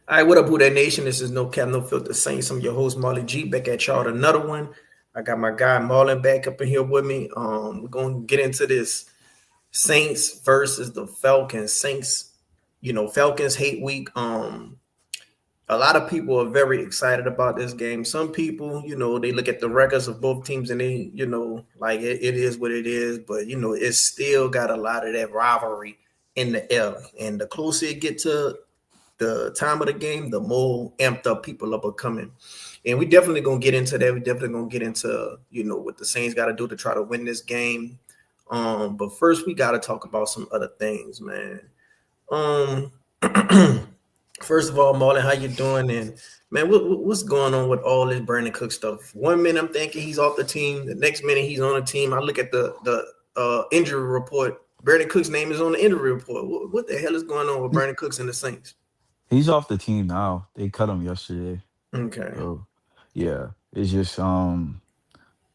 All right, what up, Who That Nation? This is No Cap, No Filter Saints. I'm your host, Marley G, back at y'all with another one. I got my guy Marlon back up in here with me. We're going to get into this Saints versus the Falcons. Saints, Falcons hate week. A lot of people are very excited about this game. Some people, they look at the records of both teams and they, like it is what it is. But it's still got a lot of that rivalry in the air. And the closer it get to the time of the game, the more amped up people are becoming. And we definitely gonna get into that. We definitely gonna get into what the Saints got to do to try to win this game. But first we got to talk about some other things, man. Um, First of all, Marlon, how you doing? And man, what's going on with all this Brandon Cook stuff? One minute I'm thinking he's off the team, the next minute he's on the team. I look at the injury report. Brandon Cook's name is on the injury report. What the hell is going on with Brandon Cooks and the Saints? He's off the team now. They cut him yesterday. Okay. So yeah, it's just no,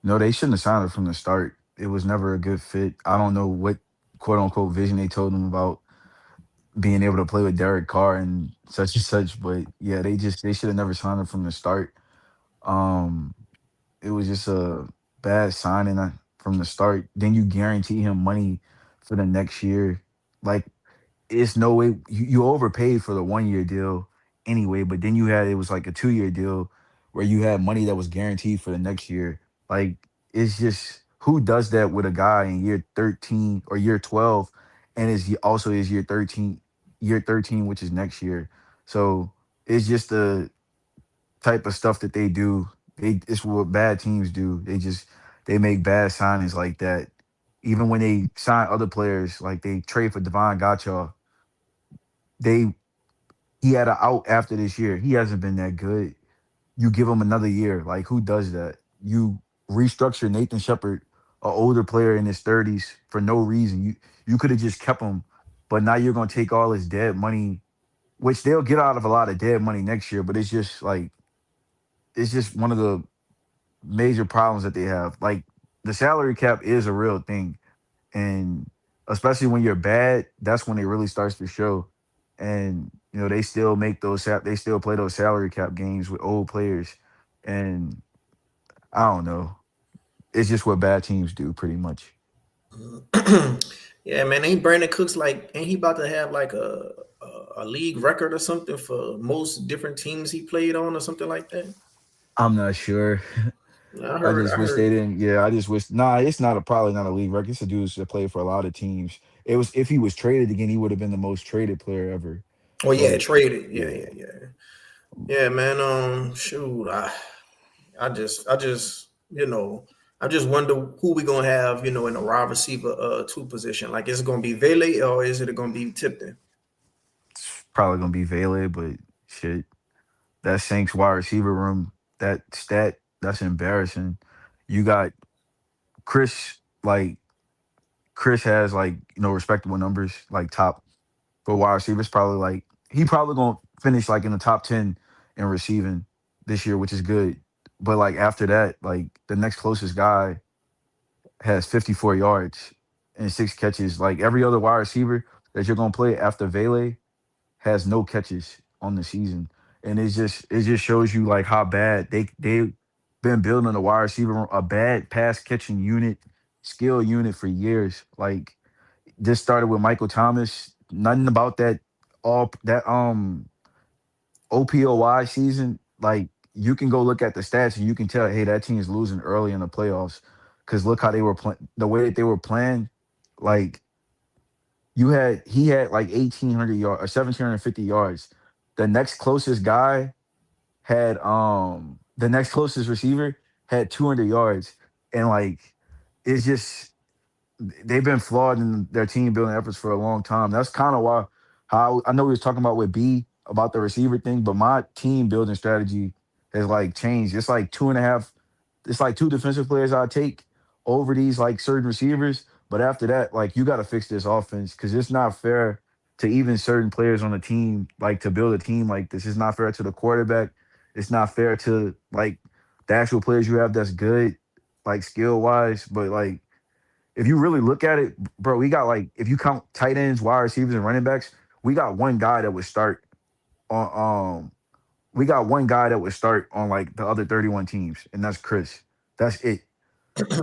they shouldn't have signed it from the start. It was never a good fit. I don't know what quote unquote vision they told him about being able to play with Derek Carr and such, but yeah, they should have never signed him from the start. Um it was just a bad signing from the start. Then you guarantee him money for the next year. Like it's no way you overpaid for the 1 year deal anyway, but then you had it was like a 2 year deal where you had money that was guaranteed for the next year. Like it's just who does that with a guy in year 13 or year 12 and is also is year 13, which is next year. So it's just the type of stuff that they do. It's what bad teams do. They make bad signings like that. Even when they sign other players, like they trade for Devon Gotcha, they he had an out after this year. He hasn't been that good. You give him another year. Like who does that? You restructure Nathan Shepard, an older player in his 30s, for no reason. You could have just kept him, but now you're gonna take all his dead money, which they'll get out of a lot of dead money next year. But it's just one of the major problems that they have. Like the salary cap is a real thing, and especially when you're bad, that's when it really starts to show. And they still they still play those salary cap games with old players, and I don't know. It's just what bad teams do, pretty much. Yeah, man, ain't Brandon Cooks like ain't he about to have like a league record or something for most different teams he played on or something like that? I'm not sure. I I heard just I wish they heard didn't. Yeah, I just wish. Nah, it's not a probably not a league record. It's a dude that played for a lot of teams. It was if he was traded again, he would have been the most traded player ever. Oh yeah, But traded. Yeah, yeah, yeah, yeah. Yeah, man. Shoot, I just I just wonder who we gonna have, in the wide receiver two position. Like, is it gonna be Vele or is it gonna be Tipton? it's probably gonna be Vele, but shit. That Saints wide receiver room, that stat, that's embarrassing. You got Chris, like Chris has like, respectable numbers, like top for wide receivers, probably like he probably gonna finish like in the top 10 in receiving this year, which is good. But like after that, like the next closest guy has 54 yards and 6 catches. Like every other wide receiver that you're gonna play after Vele has no catches on the season, and it just shows you like how bad they been building a wide receiver room, a bad pass catching unit, skill unit for years. Like this started with Michael Thomas. Nothing about that all that OPOY season. Like you can go look at the stats and you can tell, hey, that team is losing early in the playoffs because look how they were playing, the way that they were playing. Like he had like 1,800 yards or 1,750 yards. The next closest guy had the next closest receiver had 200 yards, and like it's just they've been flawed in their team building efforts for a long time. That's kind of why how I know we was talking about with B about the receiver thing, but my team building strategy has like changed. It's like two and a half. It's like two defensive players I take over these like certain receivers, but after that, like you got to fix this offense because it's not fair to even certain players on the team. Like to build a team like this is not fair to the quarterback. It's not fair to like the actual players you have that's good, like skill wise, but like if you really look at it, bro, we got like if you count tight ends, wide receivers, and running backs, we got one guy that would start. on we got one guy that would start on like the other 31 teams, and that's Chris. That's it.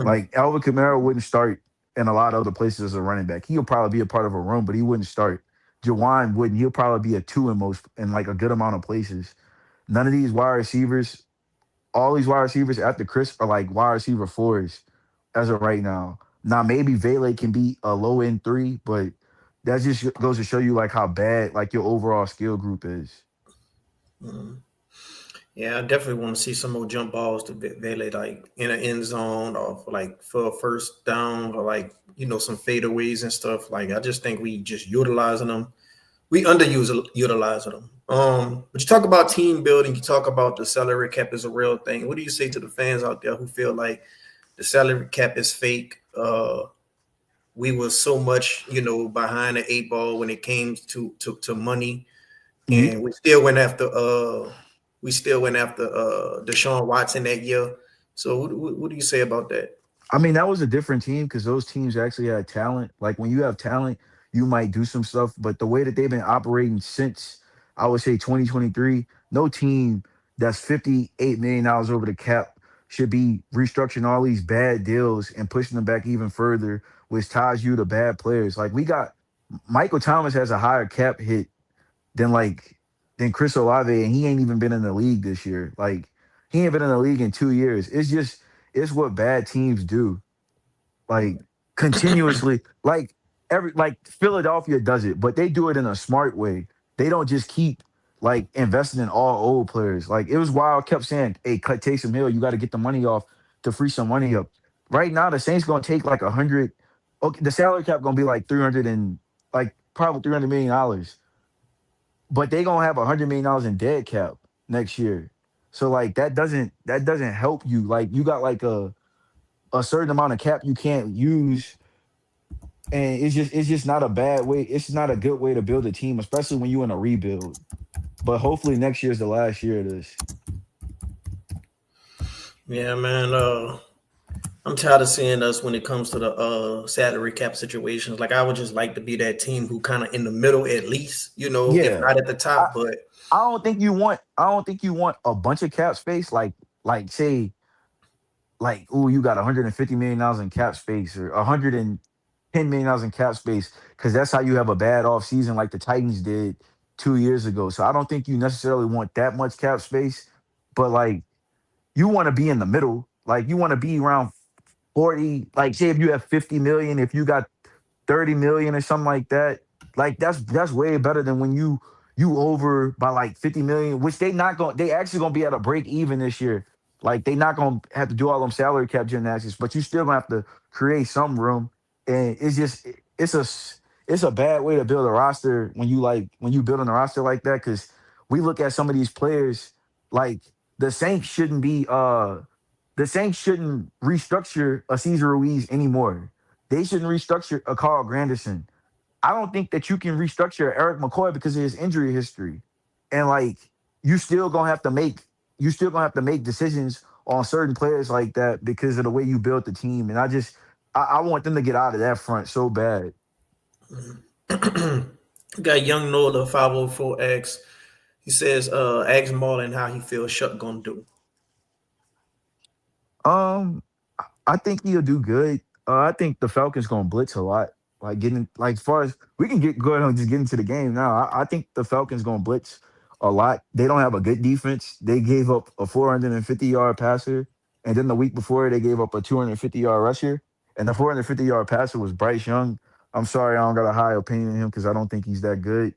Like Alvin Kamara wouldn't start in a lot of other places as a running back. He'll probably be a part of a room, but he wouldn't start. Jawan wouldn't. He'll probably be a two in most in like a good amount of places. None of these wide receivers, all these wide receivers after Chris are like wide receiver fours as of right now. Now maybe Vele can be a low end three, but that just goes to show you like how bad like your overall skill group is. Mhm. Yeah, I definitely want to see some more jump balls to Vele, like in an end zone or like for a first down or like some fadeaways and stuff. Like I just think we just utilizing them. We underuse utilizing them. But you talk about team building. You talk about the salary cap is a real thing. What do you say to the fans out there who feel like the salary cap is fake? We were so much, behind the eight ball when it came to money, Yeah. and we still went after Deshaun Watson that year. So what do you say about that? I mean, that was a different team because those teams actually had talent. Like when you have talent, you might do some stuff. But the way that they've been operating since I would say 2023, no team that's $58 million over the cap should be restructuring all these bad deals and pushing them back even further, which ties you to bad players. Like we got Michael Thomas has a higher cap hit than like than Chris Olave, and he ain't even been in the league this year. Like he ain't been in the league in 2 years. It's what bad teams do like continuously. Like Philadelphia does it, but they do it in a smart way. They don't just keep like investing in all old players. Like it was wild. I kept saying, "Hey, cut Taysom Hill. You got to get the money off to free some money up." Right now, the Saints gonna take like 100. Okay, the salary cap gonna be like 300 and like probably $300 million, but they gonna have $100 million in dead cap next year. So like that doesn't help you. Like you got like a certain amount of cap you can't use, and it's just not a bad way. It's not a good way to build a team, especially when you're in a rebuild. But hopefully next year is the last year of this. Yeah, man. I'm tired of seeing us when it comes to the salary cap situations. Like I would just like to be that team who kind of in the middle at least, if Yeah. not at the I, top. But I don't think you want a bunch of cap space like say like oh you got $150 million in cap space or $110 million in cap space because that's how you have a bad off season like the Titans did 2 years ago. So I don't think you necessarily want that much cap space, but like you want to be in the middle. Like you want to be around 40, like say if you have 50 million, if you got 30 million or something like that, like that's way better than when you over by like 50 million, which they actually gonna be at a break even this year. Like they not gonna have to do all them salary cap gymnastics, but you still gonna have to create some room. And it's a it's a bad way to build a roster when you building a roster like that, because we look at some of these players like the Saints shouldn't be the Saints shouldn't restructure a Cesar Ruiz anymore. They shouldn't restructure a Carl Granderson. I don't think that you can restructure Eric McCoy because of his injury history. And like you still gonna have to make you still gonna have to make decisions on certain players like that because of the way you built the team. And I want them to get out of that front so bad. got young Nola 504X. He says, ask Marlon how he feels Shuck gonna do. I think he'll do good. I think the Falcons gonna blitz a lot. Like getting like as far as we can get go ahead and just get into the game now. I think the Falcons gonna blitz a lot. They don't have a good defense. They gave up a 450-yard passer, and then the week before they gave up a 250-yard rusher. And the 450-yard passer was Bryce Young. I'm sorry, I don't got a high opinion of him because I don't think he's that good.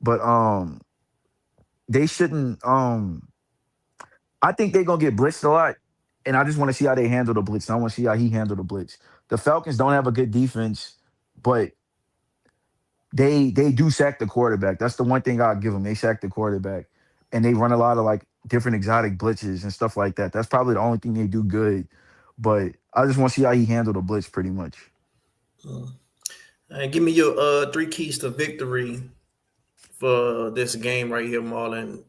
But they shouldn't. I think they're gonna get blitzed a lot, and I just want to see how they handle the blitz. I want to see how he handled the blitz. The Falcons don't have a good defense, but they do sack the quarterback. That's the one thing I'll give them. They sack the quarterback, and they run a lot of like different exotic blitzes and stuff like that. That's probably the only thing they do good. But I just want to see how he handled the blitz, pretty much. Give me your three keys to victory for this game right here, Marlon.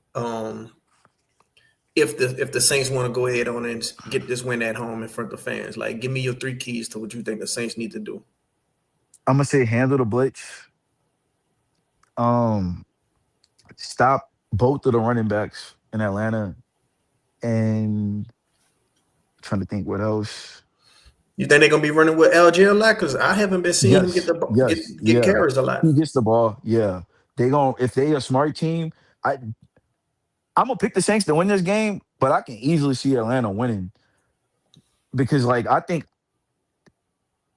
If the Saints want to go ahead on and get this win at home in front of fans, like give me your three keys to what you think the Saints need to do. I'm gonna say handle the blitz. Um, stop both of the running backs in Atlanta, and trying to think what else. You think they're gonna be running with LG a lot? Because I haven't been seeing him get Yes, the yes, get yeah. carries a He lot. gets the ball. Yeah, they going if they a smart team. I I'm gonna pick the Saints to win this game, but I can easily see Atlanta winning because like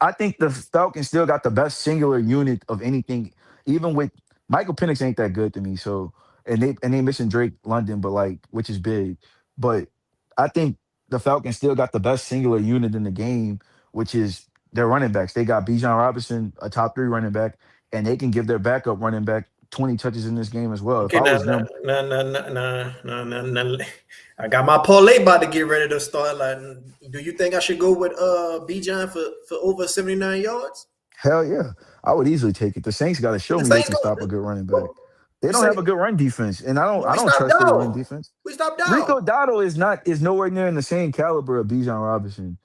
I think the Falcons still got the best singular unit of anything. Even with Michael Penix ain't that good to me. So and they missing Drake London, but like which is big. But I think the Falcons still got the best singular unit in the game, which is their running backs. They got Bijan Robinson, a top three running back, and they can give their backup running back 20 touches in this game as well. If Okay, I now, was them, I got my parlay about to get ready to start. Like, do you think I should go with Bijan for over 79 yards? hell yeah, I would easily take it. The Saints got to show The me they Saints can stop a good running back. go. They We don't say, have a good run defense, and I don't but I we don't stopped trust their run Dowd. defense. We stopped Dowd. Rico Dotto is nowhere near in the same caliber of Bijan Robinson.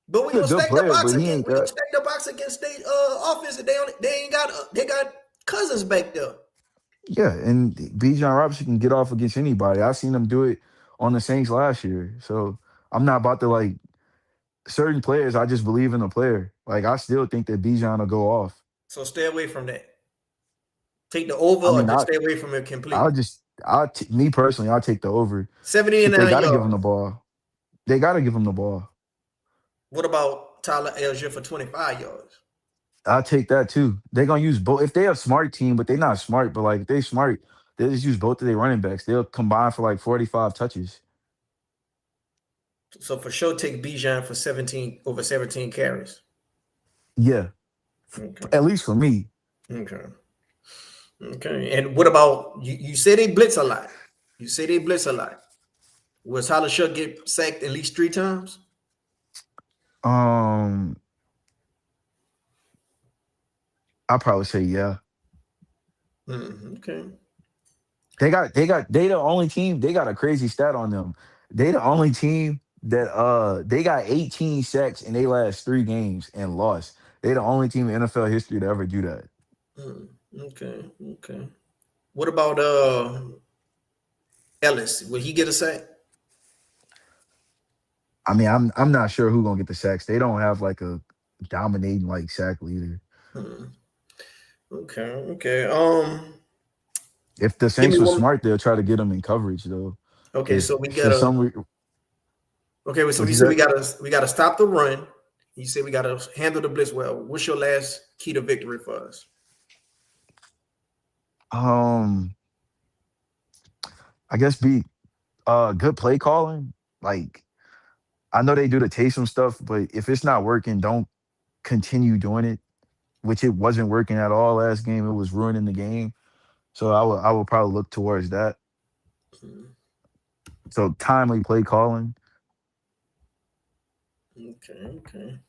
But we He's a gonna good stack the player, box but he again. ain't We gonna that. stack the box against state offense. They ain't got they got Cousins back there. Yeah, and Bijan Robinson can get off against anybody. I seen him do it on the Saints last year. So I'm not about to like certain players. I just believe in the player. Like I still think that Bijan will go off. So stay away from that. Take the over I or mean, just stay away from it I'll completely. just me personally, I'll take the over. Shit, they 79 got to give him yards. the ball. They got to give him the ball. What about Tyler Algier for 25 yards? I'll take that too. They're gonna use both if they a smart team, but they not smart. But like if they smart, they just use both of their running backs. They'll combine for like 45 touches. So for sure, take Bijan for 17 over 17 carries. Yeah, Okay. at least for me. Okay. Okay. And what about you? You say they blitz a lot. You say they blitz a lot. Will Tyler Shuck get sacked at least 3 times? Um, I'll probably say yeah. Okay. They the only team, they got a crazy stat on them. They the only team that they got 18 sacks in their last three games and lost. They the only team in NFL history to ever do that. Mm, okay. Okay. What about Ellis? Will he get a sack? I mean, I'm not sure who gonna get the sacks. They don't have like a dominating like sack leader. Hmm. Okay. Okay. If the Give me Saints was one. smart, they'll try to get them in coverage though. Okay. If So we for gotta. some Okay. So what we you said said? we gotta stop the run. You said we gotta handle the blitz well. What's your last key to victory for us? Um, I guess be good play calling. Like I know they do the Taysom stuff, but if it's not working, don't continue doing it. Which it wasn't working at all last game. It was ruining the game. So I will probably look towards that. Hmm. So timely play calling. Okay. Okay.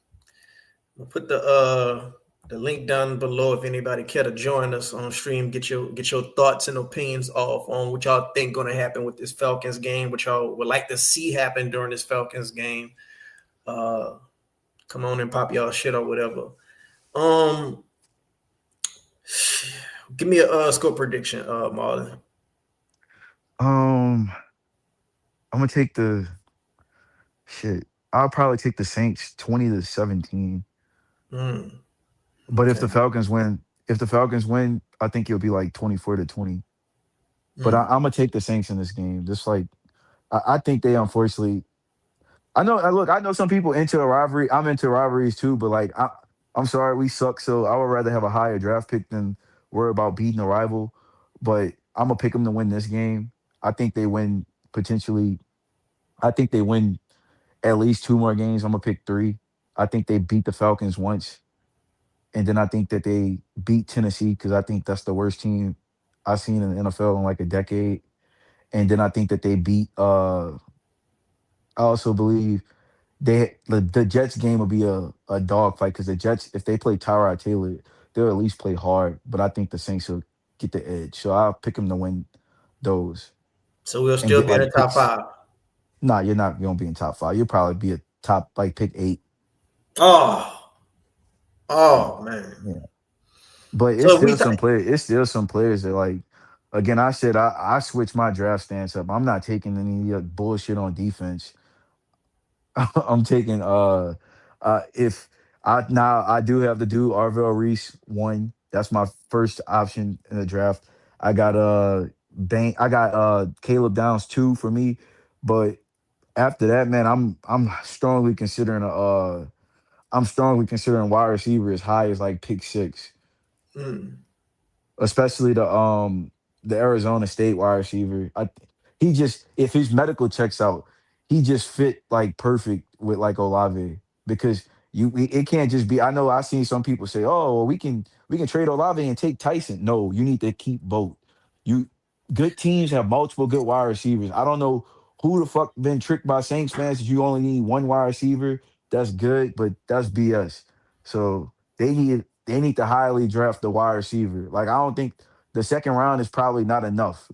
We'll put the link down below if anybody care to join us on stream. Get your thoughts and opinions off on what y'all think going to happen with this Falcons game. What y'all would like to see happen during this Falcons game. Uh, Come on and pop y'all shit or whatever. Um, Give me a score prediction, Marlon. Um, I'm gonna take the shit. I'll probably take the Saints 20-17. Mm, But okay. if the Falcons win, I think it'll be like 24-20. But Mm, I'm gonna take the Saints in this game. Just like I think they unfortunately I know. Look, I know some people into a rivalry. I'm into rivalries too, but like, I'm sorry, we suck. So I would rather have a higher draft pick than worry about beating a rival. But I'm gonna pick them to win this game. I think they win potentially. I think they win at least two more games. I'm gonna pick three. I think they beat the Falcons once, and then I think that they beat Tennessee because I think that's the worst team I've seen in the NFL in like a decade. And then I think that they beat. I also believe the Jets game will be a dog fight because the Jets, if they play Tyrod Taylor, they'll at least play hard. But I think the Saints will get the edge. So I'll pick them to win those so we'll and still get be in the like top picks. five. Nah, you're not gonna be in top five. You'll probably be a top like pick eight. Oh, Yeah. oh man. Yeah. But it's So if we still th- some players. It's still some players that like again, I said I switched my draft stance up. I'm not taking any bullshit on defense. I'm taking if I do have the dude Arvell Reese one. That's my first option in the draft. I got I got Caleb Downs two for me, but after that, man, I'm strongly considering I'm strongly considering wide receiver as high as like pick six, Mm. especially the Arizona State wide receiver. He just if his medical checks out, he just fit like perfect with like Olave because it can't just be. I know I've seen some people say, oh, well, we can trade Olave and take Tyson. No, you need to keep both. You good teams have multiple good wide receivers. I don't know who the fuck been tricked by Saints fans that you only need one wide receiver. That's good, but that's BS. So they need to highly draft the wide receiver. Like I don't think the second round is probably not enough.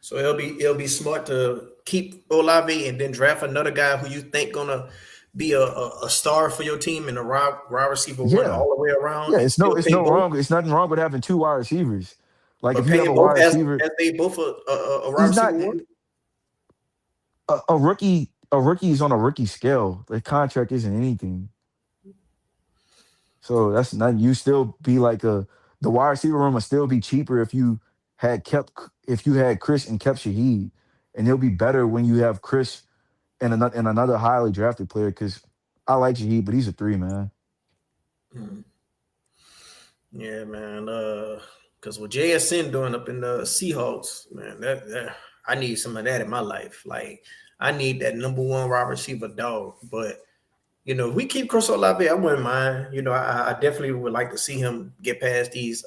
So it'll be smart to keep Olave and then draft another guy who you think gonna be a star for your team and a wide receiver one Yeah. all the way around, Yeah, and still it's pay no both, wrong. It's nothing wrong with having two wide receivers. Like if but you have a paying wide both receiver, as they both a wide he's receiver not one. a rookie. A rookie is on a rookie scale. The contract isn't anything. So that's not you still be like the wide receiver room will still be cheaper if you had Chris and kept Shaheed. And it'll be better when you have Chris and another highly drafted player because I like Shaheed, but he's a three, man. Hmm. Yeah, man. Because what JSN doing up in the Seahawks, man, that I need some of that in my life. Like I need that number one wide receiver dog. But if we keep Chris Olave, I wouldn't mind. I definitely would like to see him get past these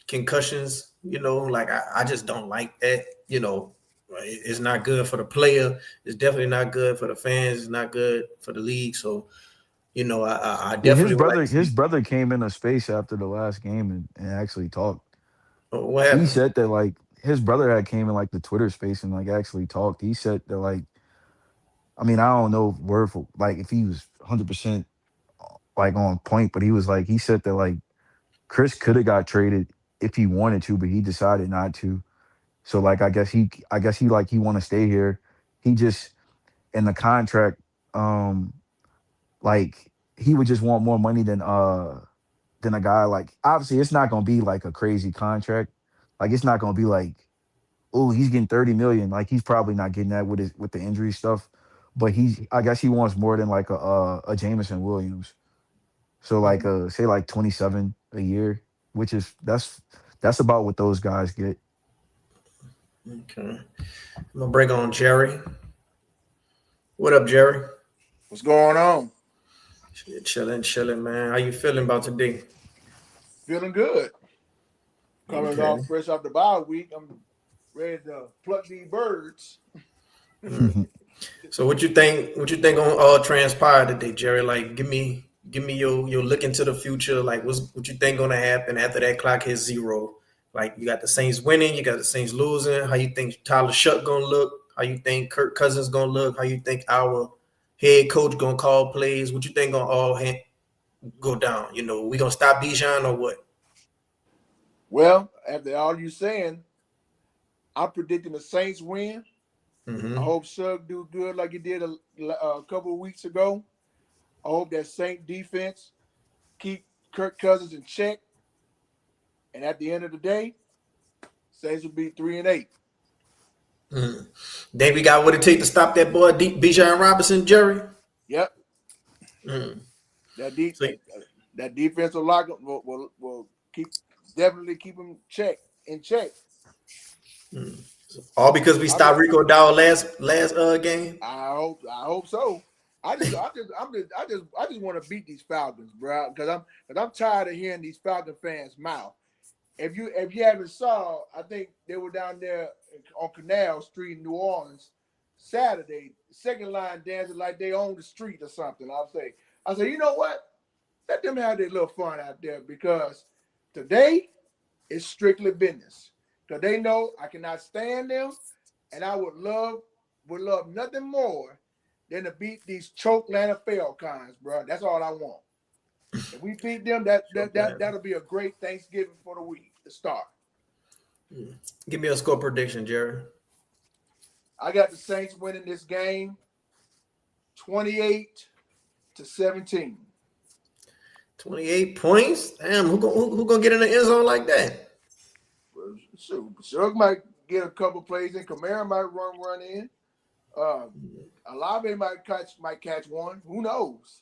concussions. Like I just don't like that. It's not good for the player. It's definitely not good for the fans. It's not good for the league. So I Yeah, definitely would like to his see brother came into space after the last game and actually talked. what He happened. said that like his brother had came in like the Twitter space and like actually talked. He said that like I mean I don't know word for like if he was 100% like on point, but he was like he said that like Chris could have got traded if he wanted to, but he decided not to. So like I guess he like he want to stay here. He just in the contract like he would just want more money than a guy like obviously it's not gonna be like a crazy contract. Like it's not gonna be like, oh, he's getting 30 million. Like he's probably not getting that with the injury stuff. But I guess he wants more than like a Jameson Williams. So like say like 27 a year, which is that's about what those guys get. Okay. I'm gonna bring on Jerry. What up, Jerry? What's going on? Shit, chilling, man. How you feeling about today? Feeling good. Coming Okay. off fresh off the bye week. I'm ready to pluck these birds. Mm. So what you think? What you think on all transpire today, Jerry? Like, give me your look into the future. Like, what you think gonna happen after that clock hits zero? Like, you got the Saints winning, you got the Saints losing. How you think Tyler Shuck gonna look? How you think Kirk Cousins gonna look? How you think our head coach gonna call plays? What you think gonna go down? We gonna stop Bijan or what? Well, after all you saying, I'm predicting the Saints win. I Mm-hmm. hope Sugg do good like he did a couple of weeks ago. I hope that Saint defense keep Kirk Cousins in check. And at the end of the day, Saints will be 3-8. Mm. Then we got what it take to stop that boy Bijan Robinson, Jerry. Yep. Mm. That de- So, that, that defensive lock will keep definitely keep him in check. mm. All because we I mean, stopped Rico Dowd last game. I hope so. I just want to beat these Falcons, bro, because I'm tired of hearing these Falcon fans mouth. If you haven't saw, I think they were down there on Canal Street in New Orleans Saturday, second line dancing like they own the street or something. I say, you know what? Let them have their little fun out there because today is strictly business. Because they know I cannot stand them, and I would love nothing more than to beat these choke Atlanta Falcons, bro. That's all I want. If we beat them, that'll be a great Thanksgiving for the week to start. Give me a score prediction, Jerry. I got the Saints winning this game 28-17. 28 points? Damn, who gonna get in the end zone like that? Shoot, Shug might get a couple plays in. Kamara might run in. Alave might catch one. Who knows?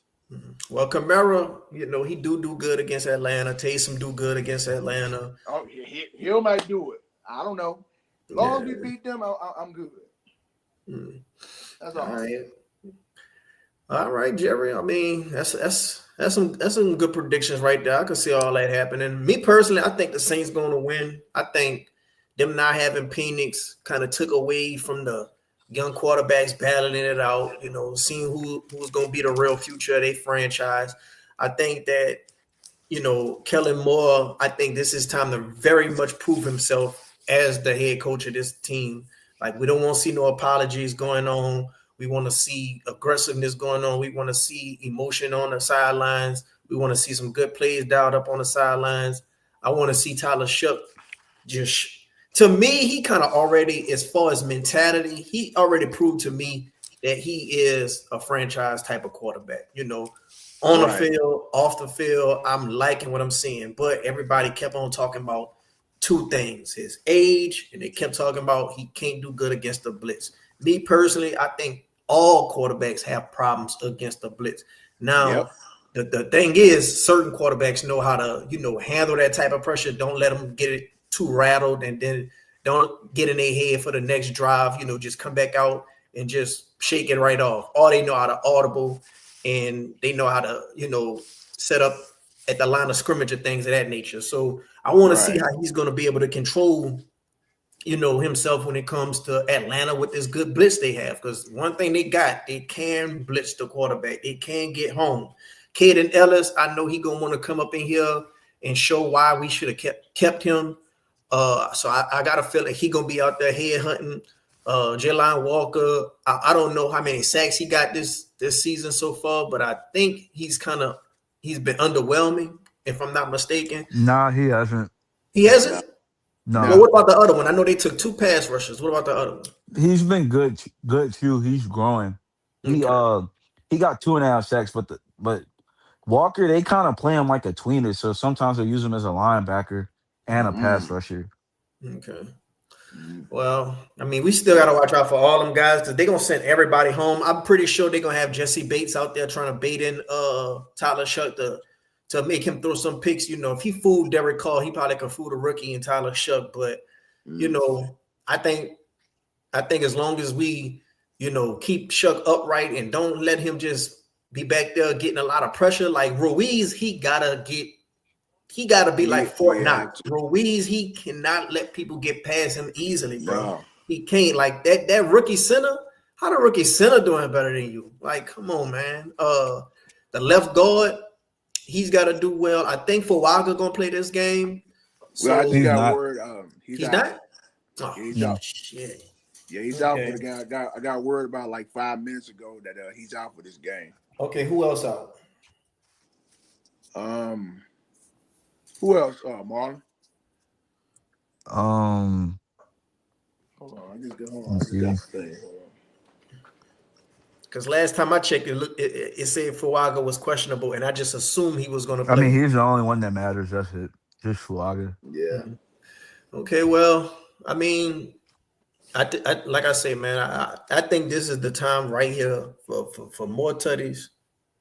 Well, Kamara, he do good against Atlanta. Taysom do good against Atlanta. Oh, he might do it. I don't know. As long as we beat them, I'm good. That's all. All right, Jerry. I mean, that's some good predictions right there. I can see all that happening. Me personally, I think the Saints going to win. I think them not having Penix kind of took away from the young quarterbacks battling it out. Seeing who's going to be the real future of their franchise. I think that Kellen Moore. I think this is time to very much prove himself as the head coach of this team. Like, we don't want to see no apologies going on. We want to see aggressiveness going on. We want to see emotion on the sidelines. We want to see some good plays dialed up on the sidelines. I want to see Tyler Shough just – to me, he kind of already, as far as mentality, he already proved to me that he is a franchise type of quarterback. On the field, off the field, I'm liking what I'm seeing. But everybody kept on talking about two things: his age, and they kept talking about he can't do good against the blitz. Me personally, I think all quarterbacks have problems against the blitz. Now, the thing is, certain quarterbacks know how to, handle that type of pressure. Don't let them get it too rattled, and then don't get in their head for the next drive. Just come back out and just shake it right off. Or they know how to audible, and they know how to, set up at the line of scrimmage and things of that nature. So I want to see how he's going to be able to control, himself when it comes to Atlanta with this good blitz they have. Because one thing they got, they can blitz the quarterback. They can get home. Caden Ellis, I know he going to want to come up in here and show why we should have kept him. So I got to feel like he going to be out there head hunting. Jelon Walker, I don't know how many sacks he got this season so far, but I think he's been underwhelming, if I'm not mistaken. Nah, he hasn't. He hasn't? No. Well, what about the other one? I know they took 2 pass rushers. What about the other one? He's been good too. He's growing. He got 2.5 sacks, but Walker, they kind of play him like a tweener, so sometimes they use him as a linebacker and a pass rusher. Okay. Well, I mean, we still got to watch out for all them guys because they're going to send everybody home. I'm pretty sure they're going to have Jesse Bates out there trying to bait in Tyler Shough to make him throw some picks. If he fooled Derek Carr, he probably could fool the rookie and Tyler Shough. But, I think as long as we, keep Shough upright and don't let him just be back there getting a lot of pressure, like Ruiz, he got to be like Fort Knox. Ruiz, he cannot let people get past him easily, bro. No. He can't. Like that rookie center. How the rookie center doing better than you? Like, come on, man. The left guard, he's got to do well. I think Fuaga gonna play this game. So I just got not. word. He's out. not. Oh, He's out. shit. Yeah, he's out for the game. I got word about like 5 minutes ago that he's out for this game. Okay, who else out? Who else? Marlon. Um, Hold on. I just got the thing. Hold on. Because last time I checked, it said Fuaga was questionable, and I just assumed he was going to play. I mean, he's the only one that matters. That's it. Just Fuaga. Yeah. Okay, well, I mean, like I say, man, I think this is the time right here for more tutties.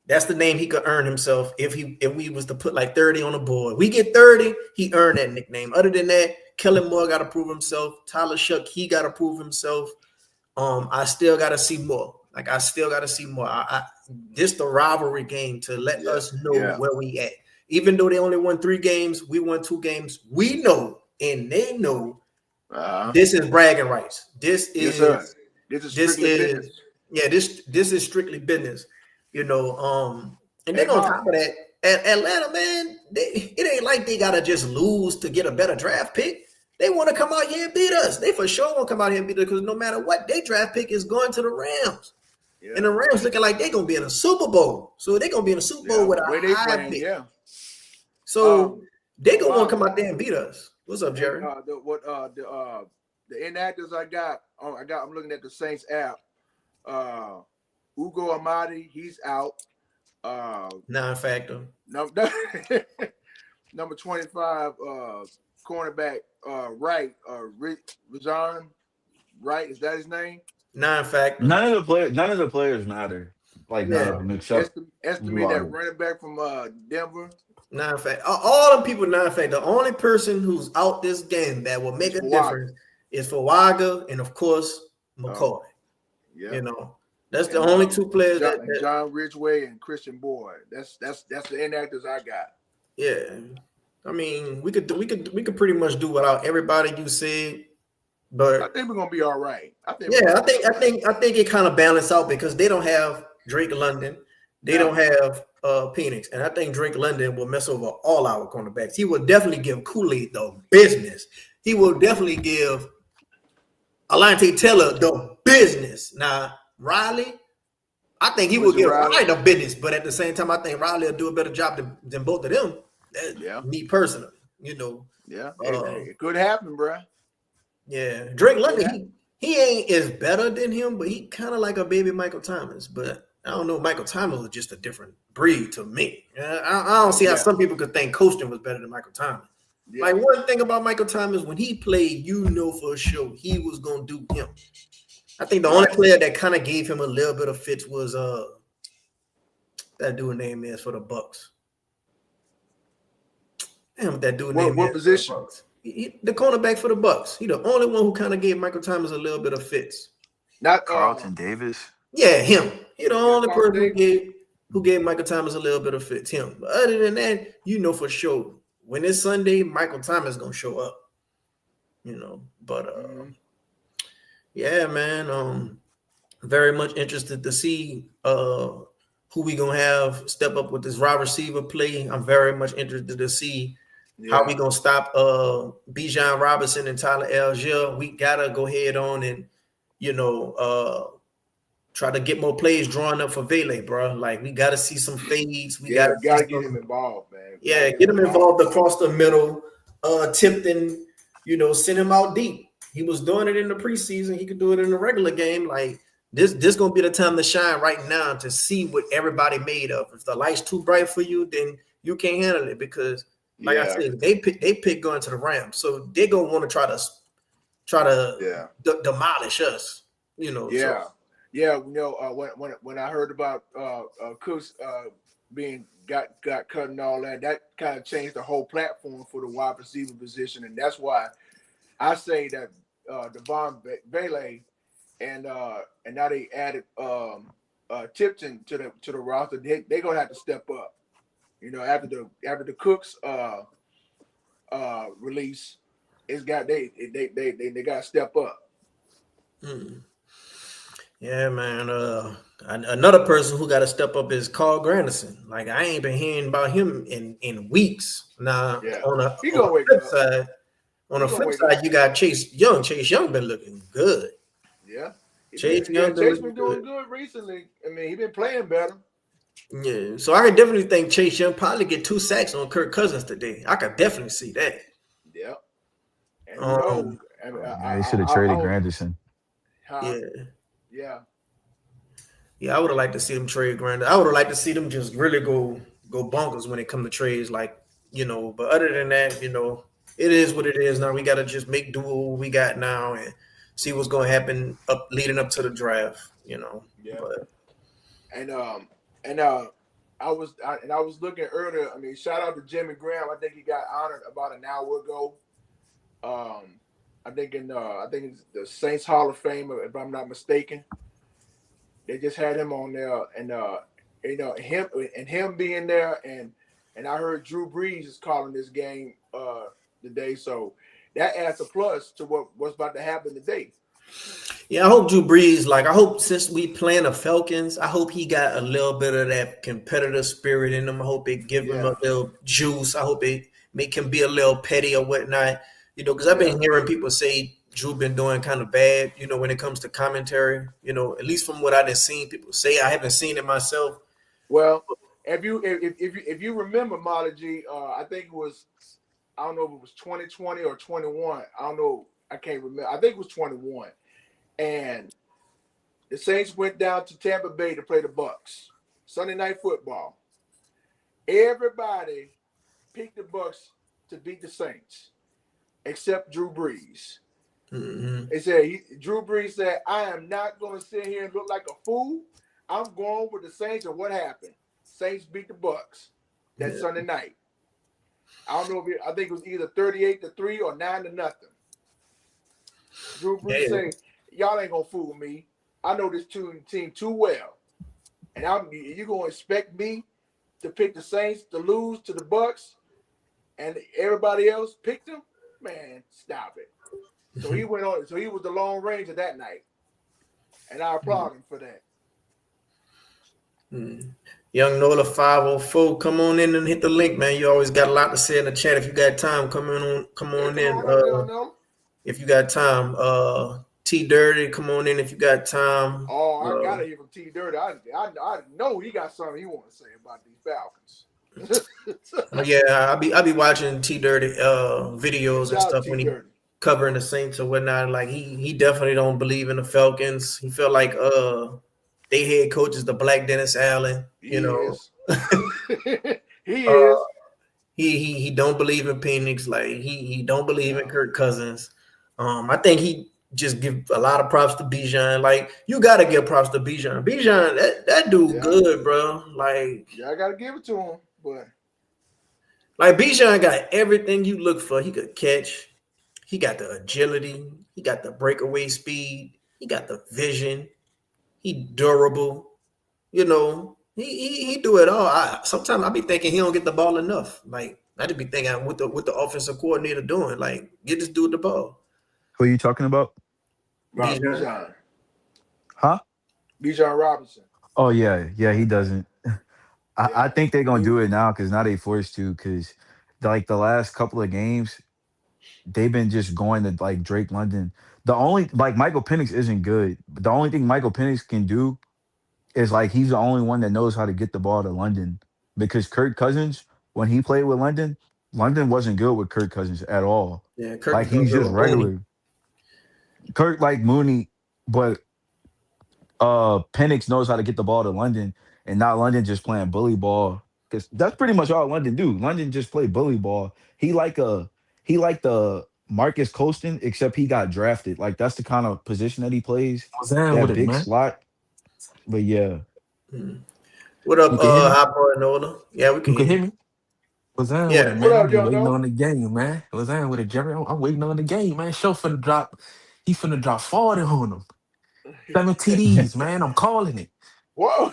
That's the name he could earn himself if we was to put like 30 on the board. We get 30, he earned that nickname. Other than that, Kellen Moore got to prove himself. Tyler Shough, he got to prove himself. I still got to see more. Like, I still got to see more. This the rivalry game to let us know where we at. Even though they only won 3 games, we won 2 games. We know, and they know, this is bragging rights. This is strictly business. Yeah, this is strictly business. And then on top of that, Atlanta, man, it ain't like they gotta just lose to get a better draft pick. They want to come out here and beat us. They for sure won't come out here and beat us because no matter what, their draft pick is going to the Rams. Yeah. And the Rams looking like they're going to be in a Super Bowl. So they're going to be in a Super Bowl with a high pick. Yeah. So they're going to want to come out there and beat us. What's up, Jerry? The inactives I got. I'm looking at the Saints app. Ugo Amadi, he's out. Non-factor. Number 25, cornerback, Wright, Rajon Wright. Is that his name? Non-factor. None of the players matter. Like none of them except Estimate that running back from Denver. Non-factor. All the people non-factor. The only person who's out this game that will make a difference is Fawaga and of course McCoy. Yeah, you know that's the only two players John Ridgeway and Christian Boyd. That's the inactives I got. Yeah, I mean we could pretty much do without everybody you said, but I think we're gonna be all right. I think it kind of balanced out because they don't have Drake London, they don't have Penix, and I think Drake London will mess over all our cornerbacks. He will definitely give Kool-Aid the business. He will definitely give Alante Taylor the business. Now, Riley, I think he will give Riley the business, but at the same time, I think Riley will do a better job than both of them. Me personally, Yeah, it could happen, bro. Yeah, Drake London, he ain't as better than him, but he kind of like a baby Michael Thomas. But I don't know, Michael Thomas was just a different breed to me. I don't see how some people could think Colston was better than Michael Thomas. Yeah. Like one thing about Michael Thomas, when he played, for sure he was gonna do him. I think the only player that kind of gave him a little bit of fits was that dude name is for the Bucks. Damn, that dude name. What position? The cornerback for the Bucks. He the only one who kind of gave Michael Thomas a little bit of fits. Not Carlton Davis. Yeah, him. He the only person who gave Michael Thomas a little bit of fits. Him. But other than that, for sure, when it's Sunday, Michael Thomas gonna show up. But yeah, man. Very much interested to see who we gonna have step up with this wide receiver play. I'm very much interested to see how we gonna stop Bijan Robinson and Tyler Algier. We gotta go ahead on and try to get more plays drawn up for Vele, bro. Like we gotta see some fades. We gotta get him involved, man. Yeah, get him involved across the middle. Tipton, send him out deep. He was doing it in the preseason. He could do it in the regular game. Like this gonna be the time to shine right now to see what everybody made of. If the light's too bright for you, then you can't handle it because, like I said, they pick going to the Rams, so they're gonna want to try to demolish us. When I heard about Cooks being got cut and all that kind of changed the whole platform for the wide receiver position, and that's why I say that Devon Vele and now they added Tipton to the roster. They're gonna have to step up. After the Cooks release, they got to step up. Yeah, man. Another person who got to step up is Carl Granderson. Like I ain't been hearing about him in weeks. Now on the flip side, you got Chase Young. Chase Young been looking good. Yeah, Chase Young been doing good recently. I mean, he been playing better. Yeah, so I could definitely think Chase Young probably get 2 sacks on Kirk Cousins today. I could definitely see that. Yeah. They should have traded Granderson. Yeah, I would have liked to see them trade Granderson. I would have liked to see them just really go bonkers when it comes to trades, But other than that, it is what it is. Now we got to just make do what we got now and see what's going to happen leading up to the draft. Yeah. But. I was looking earlier. I mean, shout out to Jimmy Graham. I think he got honored about an hour ago. I think it's the Saints Hall of Fame, if I'm not mistaken. They just had him on there, and him being there, and I heard Drew Brees is calling this game today, so that adds a plus to what's about to happen today. Yeah, I hope Drew Brees, I hope since we playing the Falcons, I hope he got a little bit of that competitive spirit in him. I hope it give him a little juice. I hope it make him be a little petty or whatnot, because I've been hearing people say Drew been doing kind of bad, when it comes to commentary, at least from what I've seen people say. I haven't seen it myself. Well, if you remember, Molly G, I think it was I don't know if it was 2020 or 21. I don't know. I can't remember. I think it was 21. And the Saints went down to Tampa Bay to play the Bucks. Sunday Night Football. Everybody picked the Bucks to beat the Saints, except Drew Brees. Mm-hmm. They said Drew Brees said, "I am not going to sit here and look like a fool. I'm going with the Saints." And what happened? Saints beat the Bucks that Sunday night. I don't know if I think it was either 38-3 or 9-0. Drew Brees said, "Y'all ain't gonna fool me. I know this team too well, and you gonna expect me to pick the Saints to lose to the Bucks, and everybody else picked them? Man, stop it." So he went on. So he was the Lone Ranger that night, and I applaud him for that. Young Nola 504, come on in and hit the link, man. You always got a lot to say in the chat. If you got time, come on in. If you got time, T Dirty, come on in if you got time. Oh, I gotta hear from T Dirty. I know he got something he want to say about these Falcons. Yeah, I be watching T Dirty videos and stuff when he covering the Saints or whatnot. Like he definitely don't believe in the Falcons. He felt like they head coach is the Black Dennis Allen. He is. He don't believe in Penix. Like he don't believe in Kirk Cousins. I think he just give a lot of props to Bijan. Like you gotta give props to Bijan. Bijan, that dude good, bro. Like I gotta give it to him, but like Bijan got everything you look for. He could catch. He got the agility. He got the breakaway speed. He got the vision. He durable. He do it all. Sometimes I be thinking he don't get the ball enough. Like I just be thinking what the offensive coordinator doing. Like get this dude the ball. Who are you talking about? Bijan. Huh? Bijan Robinson. Oh yeah, he doesn't. I think they're gonna do it now because now they forced to. Because like the last couple of games, they've been just going to like Drake London. The only like Michael Penix isn't good, but the only thing Michael Penix can do is like he's the only one that knows how to get the ball to London. Because Kirk Cousins, when he played with London wasn't good with Kirk Cousins at all. Yeah, Kirk like he's just regular. Kirk like Mooney, but Penix knows how to get the ball to London, and not London just playing bully ball. Because that's pretty much all London do. London just play bully ball. He like the Marcus Colston, except he got drafted. Like that's the kind of position that he plays. That big slot. But yeah. What up, Hot Boy Nola? Yeah, we can hear me. What's on with it, man? I'm waiting on the game, man. What's on with it, Jerry? I'm waiting on the game, man. Show finna drop. He finna drop 40 on them. 7 TDs, man. I'm calling it. Whoa.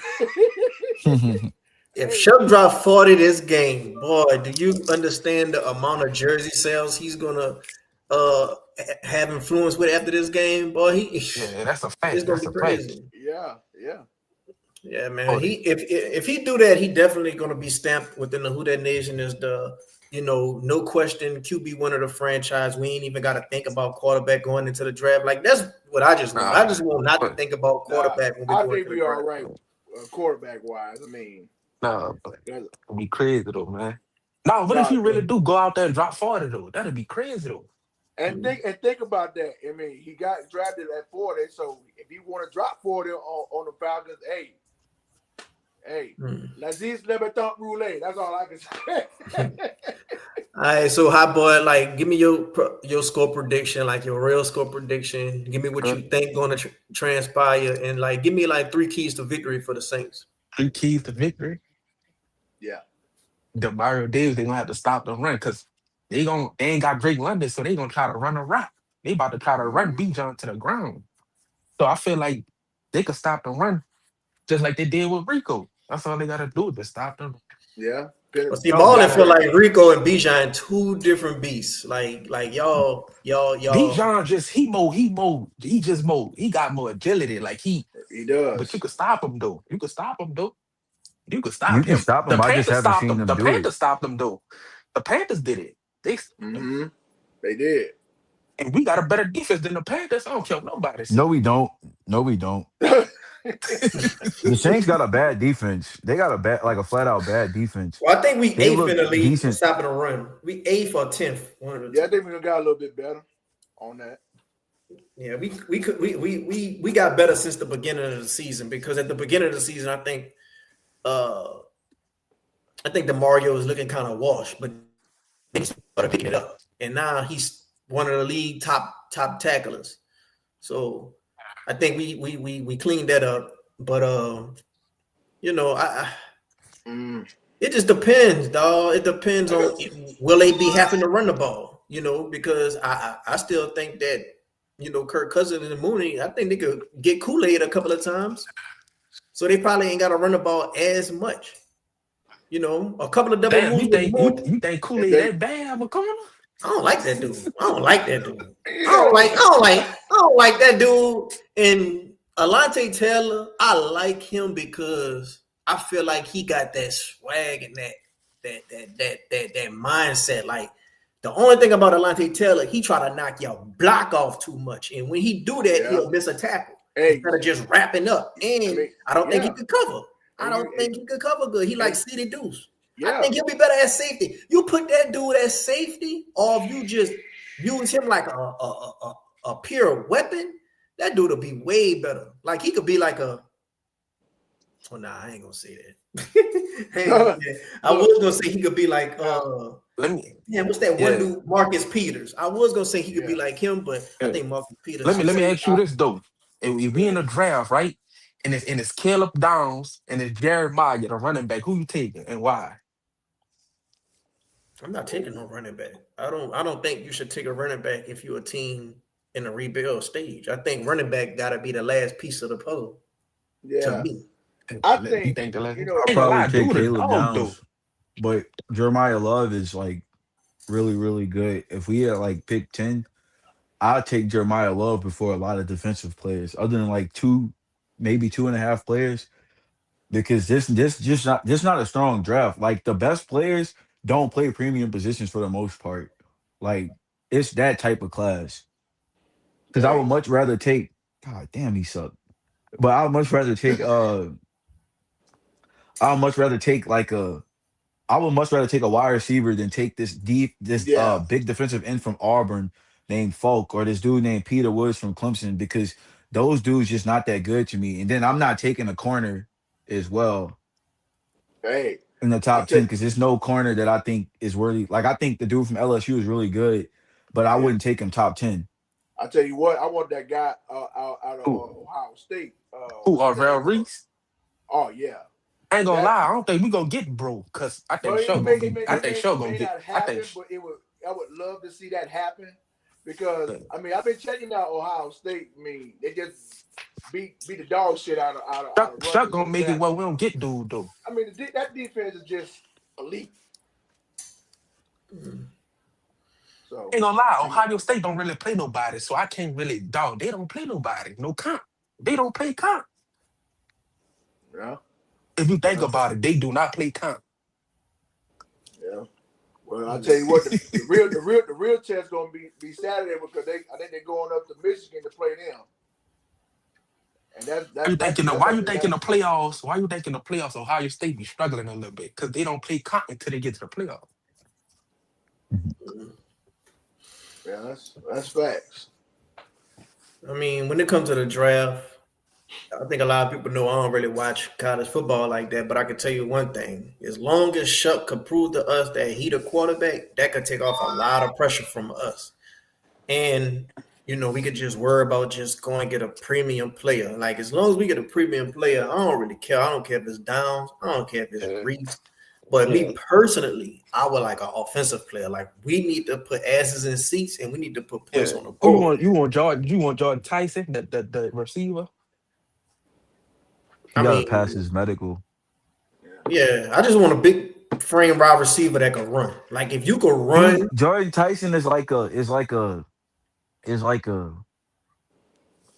If Shep drop 40 this game, boy, do you understand the amount of jersey sales he's gonna have influence with after this game? Boy, that's a fact. It's gonna be crazy. Yeah, man. If he do that, he definitely gonna be stamped within the Who That Nation as the no question QB winner of the franchise. We ain't even got to think about quarterback going into the draft. Like that's what I just want. I just want not to think about quarterback. I think we are right, quarterback wise. I mean, that'd be crazy though, man. No, what if you really do go out there and drop 40 though? That'd be crazy though. And think about that. I mean, he got drafted at 40, so if he want to drop 40 on the Falcons, hey, Laziz Lebeton Roulette. That's all I can say. All right, so Hot Boy, like, give me your score prediction, like your real score prediction. Give me what you think going to transpire, and like, give me like 3 keys to victory for the Saints. 3 keys to victory. Yeah, the Mario Davis, they gonna have to stop the run because they ain't got Drake London, so they gonna try to run a rock. They about to try to run Bijan to the ground. So I feel like they could stop the run just like they did with Rico. That's all they gotta do to stop them. Yeah. But see, Marlon feel like Rico and Bijan 2 different beasts. Like y'all. Bijan just he got more agility. Like he does. But you could stop him though. You could stop him. You can stop him. I just haven't seen them do it. The Panthers stopped them though. The Panthers did it. They did. And we got a better defense than the Panthers. I don't care what nobody says. No, we don't. The Saints got a bad defense. They got a bad, like a flat out bad defense. Well, I think we They eighth look in the league for decent. stopping a run. We eighth or 10th, one of the Yeah, I two. think we got a little bit better on that. Yeah, we got better since the beginning of the season because at the beginning of the season, uh I think the Mario is looking kind of washed, but he started picking it up, and now he's one of the league top tacklers. So I think we cleaned that up, but you know, it just depends, dog. It depends on will they be having to run the ball, you know, because I still think that Kirk Cousins and Mooney, I think they could get Kool-Aid a couple of times, so they probably ain't got to run the ball as much. You know, a couple of double Damn, moves with Mooney. you think Kool-Aid that bad of a corner? I don't like that dude. I don't like that dude. I don't like that dude. And Alante Taylor, I like him because I feel like he got that swag and that mindset. Like the only thing about Alante Taylor, he try to knock your block off too much, and when he do that, he'll miss a tackle instead of just wrapping up. And I don't think he could cover. I don't think he could cover good. He like City Deuce. I think he'll be better at safety. You put that dude at safety, or if you just use him like a pure weapon, that dude will be way better. Like he could be like a. Oh nah, I ain't gonna say that. I was gonna say he could be like what's that one dude? Marcus Peters. I was gonna say he could be like him, but I think Marcus Peters. Let me ask you this though. If we in the draft, right? And it's Caleb Downs and it's Jeremiah, the running back. Who you taking and why? I'm not taking no running back. I don't think you should take a running back if you're a team in a rebuild stage. I think running back gotta be the last piece of the puzzle. To me. I think I'll probably take Caleb Downs, but Jeremiah Love is like really, really good. If we had like pick 10, I'll take Jeremiah Love before a lot of defensive players, other than like maybe 2.5 players, because this not a strong draft. Like the best players don't play premium positions for the most part. Like it's that type of class. Because I would much rather take. God damn, he sucked. But I would much rather take. I would much rather take like a. I would much rather take a wide receiver than take this big defensive end from Auburn named Falk, or this dude named Peter Woods from Clemson, because those dudes just not that good to me. And then I'm not taking a corner as well. In the top 10, because there's no corner that I think is worthy. Like I think the dude from LSU is really good, but I wouldn't take him top 10. I tell you what, I want that guy out of Ohio State. Who, Arvell Reese? Oh yeah. I ain't gonna lie, I don't think we gonna get bro, because I think Show gonna get. I think Show gonna get. But I would love to see that happen, because I mean I've been checking out Ohio State. I mean they just beat the dog shit out of Chuck gonna make it. Well, we don't get dude though. I mean that defense is just elite. So ain't gonna lie, Ohio State don't really play nobody, so I can't really dog. They don't play nobody. No comp. They don't play comp. Yeah. If you think about it, they do not play comp. Yeah. Well, I'll tell you what, the real test gonna be Saturday, because I think they're going up to Michigan to play them. And why you thinking the playoffs? Why you thinking the playoffs? Ohio State be struggling a little bit because they don't play comp until they get to the playoffs. Yeah, that's facts. I mean, when it comes to the draft, I think a lot of people know I don't really watch college football like that, but I can tell you one thing. As long as Shuck could prove to us that he the quarterback, that could take off a lot of pressure from us. And, we could just worry about just going and get a premium player. Like, as long as we get a premium player, I don't really care. I don't care if it's Downs. I don't care if it's Reese. But me personally, I would like an offensive player. Like, we need to put asses in seats, and we need to put points on the board. You want Jordan Tyson, the receiver? He got to pass his medical. Yeah, I just want a big frame wide receiver that can run. Like, if you could run, Jordan Tyson is like a.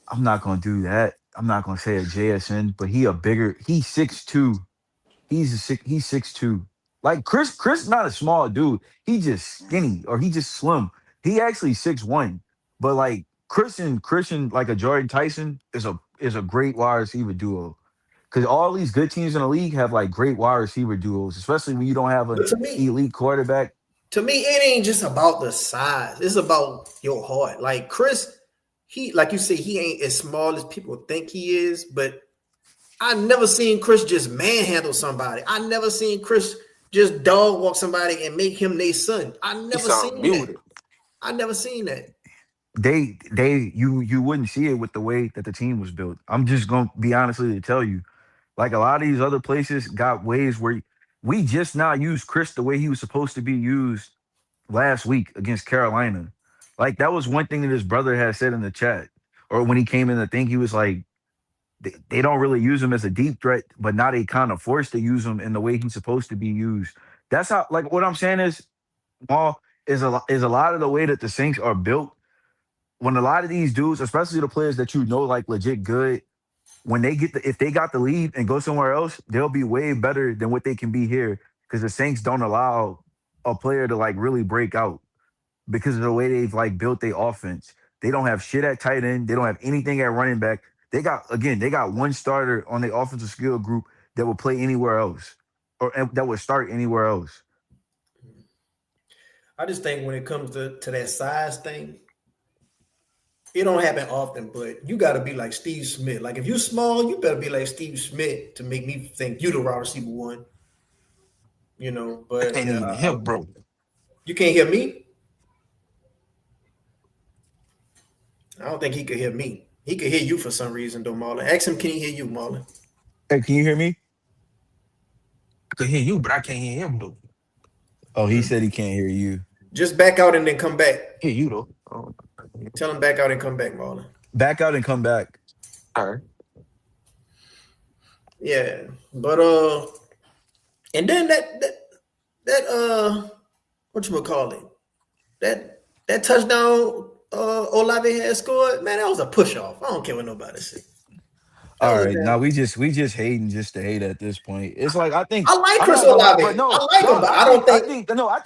I'm not gonna do that. I'm not gonna say a JSN, but he's 6'2". He's 6'2". Like Chris not a small dude. He just skinny, or he just slim. He actually 6'1". But like Christian, like a Jordan Tyson is is a great wide receiver duo. Because all these good teams in the league have like great wide receiver duos, especially when you don't have an But elite quarterback. to me, it ain't just about the size. It's about your heart. Like Chris, he like you say, he ain't as small as people think he is, but I never seen Chris just manhandle somebody. I never seen Chris just dog walk somebody and make him their son. I He never sound seen that. muted. I never seen that. You wouldn't see it with the way that the team was built. I'm just gonna be honestly to tell you, like a lot of these other places got ways where we just not use Chris the way he was supposed to be used last week against Carolina. Like that was one thing that his brother had said in the chat, or when he came in the thing, he was like, they don't really use him as a deep threat, but now they kind of forced to use him in the way he's supposed to be used. That's how. Like what I'm saying is, Maul is a lot of the way that the Saints are built. When a lot of these dudes, especially the players that you know like legit good, when they get if they got the lead and go somewhere else, they'll be way better than what they can be here because the Saints don't allow a player to like really break out because of the way they've like built their offense. They don't have shit at tight end. They don't have anything at running back. They got one starter on the offensive skill group that will play anywhere else or that would start anywhere else. I just think when it comes to that size thing, it don't happen often, but you got to be like Steve Smith. Like if you small, you better be like Steve Smith to make me think you the wide receiver one. You know, I but can't even hear, bro. you can't hear me. I don't think he could hear me. He could hear you for some reason, though, Marlon. Ask him, can he hear you, Marlon? Hey, can you hear me? I can hear you, but I can't hear him, though. Oh, he said he can't hear you. Just back out and then come back. Hear you, though. Oh, Tell him back out and come back, Marlon. Back out and come back. all right. Yeah, but and then that what you call it? That touchdown Olave had scored, man, that was a push off. I don't care what nobody say. All right, now we just hating just to hate at this point. It's like I think I like I'm Chris not gonna lie, Olave. but no, I like him, but I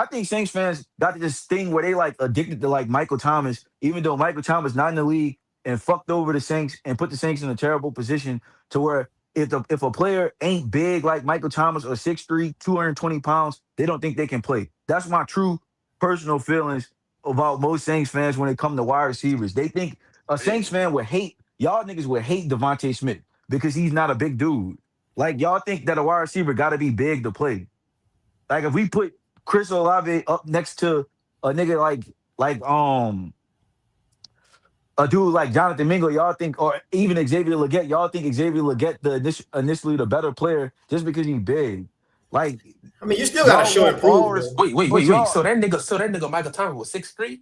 think Saints fans got this thing where they like addicted to like Michael Thomas, even though Michael Thomas not in the league and fucked over the Saints and put the Saints in a terrible position to where if a player ain't big like Michael Thomas or 6'3", 220 pounds, they don't think they can play. That's my true personal feelings about most Saints fans when it come to wide receivers. They think a Saints fan would hate y'all niggas would hate Devontae Smith because he's not a big dude. Like y'all think that a wide receiver got to be big to play. Like if we put Chris Olave up next to a nigga like a dude like Jonathan Mingo, y'all think, or even Xavier Legette, y'all think Xavier Legette initially the better player just because he's big. Like I mean, you still got to y'all show want and all prove, though. but Wait. y'all, So that nigga Michael Thomas was 6'3"?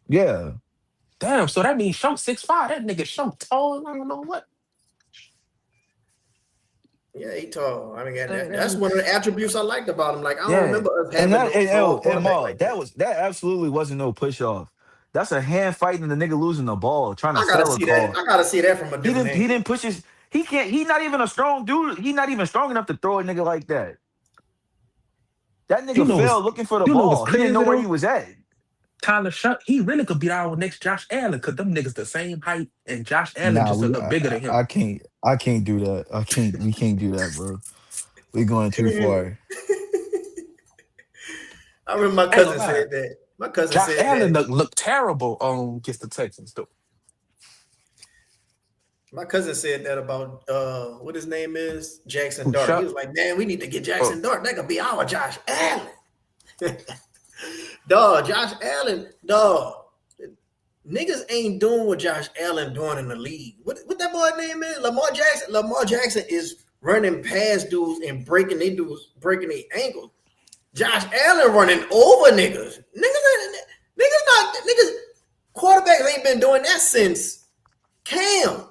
yeah. Damn, so that means Show 6'5". That nigga Show tall. I don't know what. Yeah, he tall. I mean, that's Uh, one of the attributes I liked about him. Like I don't Yeah. remember us And having that no tall and quarterback Maul, like that. that absolutely wasn't no push off. That's a hand fighting the nigga losing the ball, trying to I gotta sell a see that. call. I gotta see that from a different He angle. didn't push his he can't he's not even a strong dude. He's not even strong enough to throw a nigga like that. That you nigga know fell what's looking for the you know what's ball. He didn't know crazy where he though? was at. Tyler Shuck, he really could beat our next Josh Allen because them niggas the same height and Josh Allen Nah, just a little bigger than him. I can't do that. We can't do that, bro. We going too far. I remember my I ain't gonna cousin lie. said that. My cousin Josh said Allen that. look terrible against the Texans though. My cousin said that about what his name is, Jackson Who Dart. He Shuck? was like, "Man, we need to get Oh, Jackson Dart. That could be our Josh Allen." Dog, Josh Allen, dog. Niggas ain't doing what Josh Allen doing in the league. What that boy name is? Lamar Jackson. Lamar Jackson is running past dudes and breaking their ankles. Josh Allen running over niggas. Niggas quarterbacks ain't been doing that since Cam.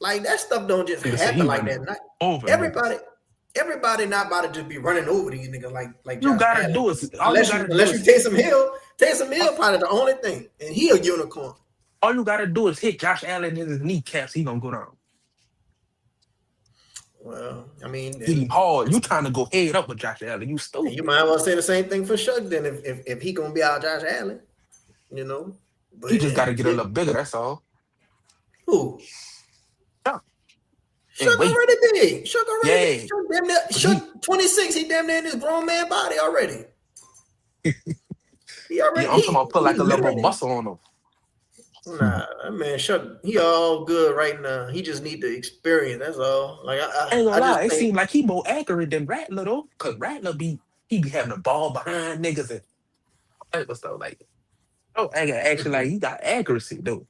Like that stuff don't just nigga say he happen like running that. Not, over niggas. everybody not about to just be running over these niggas like You Josh gotta Allen. do is all you Unless gotta do you is Taysom Hill. Taysom Hill probably the only thing. And he a unicorn. all you gotta do is hit Josh Allen in his kneecaps. He gonna go down. Well, I mean, Hit him then hard. You trying to go head up with Josh Allen? You you stupid. might as well say the same thing for Shuck then if he gonna be out Josh Allen, you know. He But just gotta get a little bigger. That's all. Who? Chuck Shook and wait. already big. Shook already big. Yeah. Shook damn near. But he Shook 26. He damn near in his grown man body already. He yeah, already. I'm talking about put He like a little more literally. muscle on him. Nah, that man, Shook. He all good right now. He just need the experience. That's all. Like I ain't I gonna just lie, it think. seemed like he more accurate than Rattler though. Cause Rattler he be having the ball behind niggas and type of stuff like oh actually like he got accuracy though.